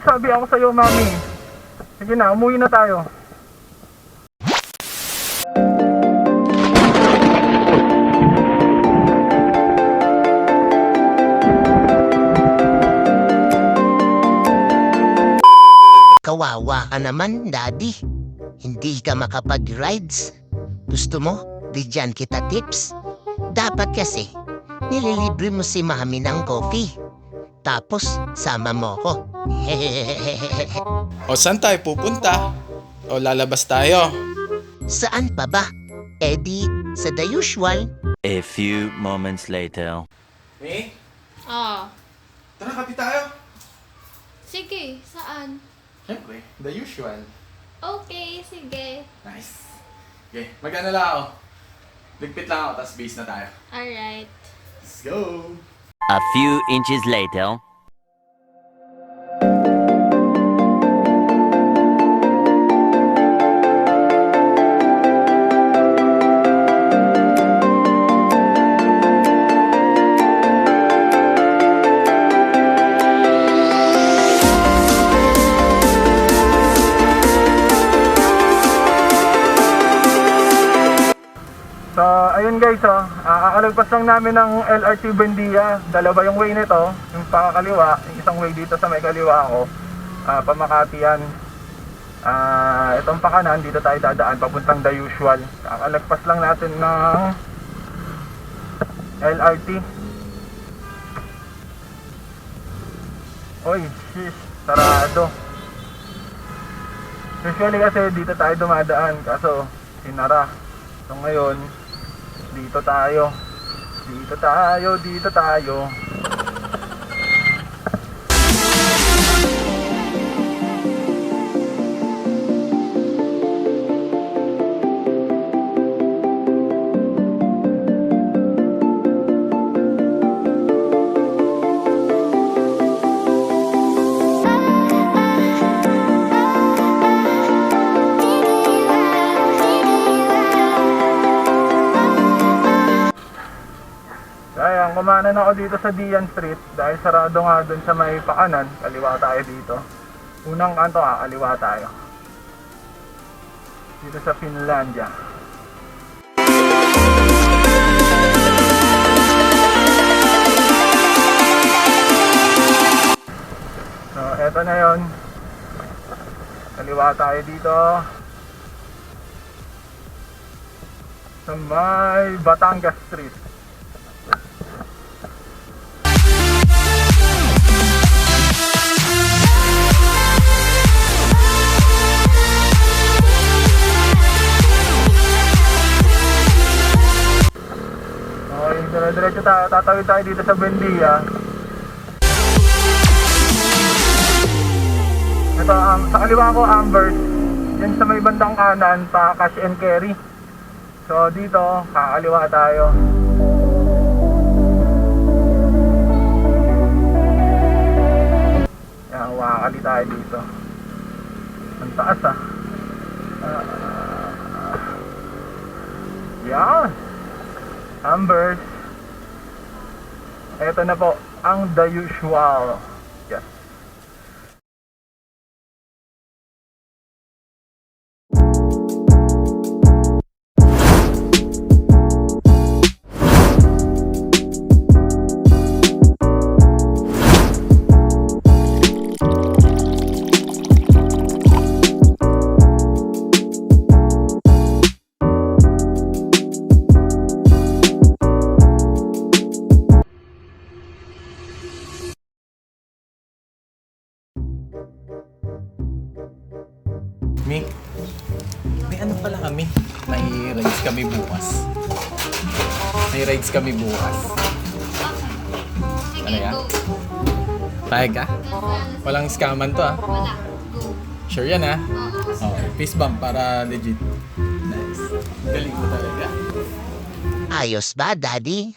Sabi ako sa'yo, mami. Sige na, umuwi na tayo. Kawawa ka naman, Daddy. Hindi ka makapag-rides. Gusto mo, bigyan kita tips? Dapat kasi, nililibre mo si Mami ng coffee. Tapos, sama mo ko. O saan tayo pupunta? O lalabas tayo? Saan pa ba? Di, sa the usual. A few moments later. Me? Ah, Tara, kapi tayo. sige, saan? Siyempre, the usual. Okay, sige. Nice. Okay, mag-ano lang ako. Ligpit lang ako, tapos base na tayo. Alright. Let's go! A few inches later. So, ayun guys, aalagpas lang namin ng LRT Buendia. Dalawa yung way nito, yung pakakaliwa, yung isang way dito sa may kaliwa ako, pamakati yan. Itong pakanan, dito tayo dadaan, papuntang the usual. Aalagpas lang natin ng LRT. Oy, shish, sarado. Usually kasi dito tayo dumadaan, kaso sinara. So ngayon, dito tayo. Dito tayo, dito tayo. Kaya kumanan ako dito sa Dian Street dahil sarado nga dun sa may pakanan. Kaliwa tayo dito. Unang kanto kaliwa tayo. Dito sa Finlandia. So eto na yon. Kaliwa tayo dito. Sa may Batangas Street. Diretso tayo, tatawid tayo dito sa Buendia. Ito, sa kaliwa ko, Ambers. Yan sa may bandang kanan, pa cash and carry. So, dito, kakaliwa tayo. Yan, wakakali tayo dito. Ang taas yan. Ambers. Ito na po, ang the usual. Yes. May ano pala kami? May rides kami bukas. May rides kami bukas. Sige, Ano yan? go. Payag ka? Walang scaman to Wala, go. Sure yan Oo. Okay, fist bump para legit. Nice. Galing mo talaga. Ayos ba, Daddy?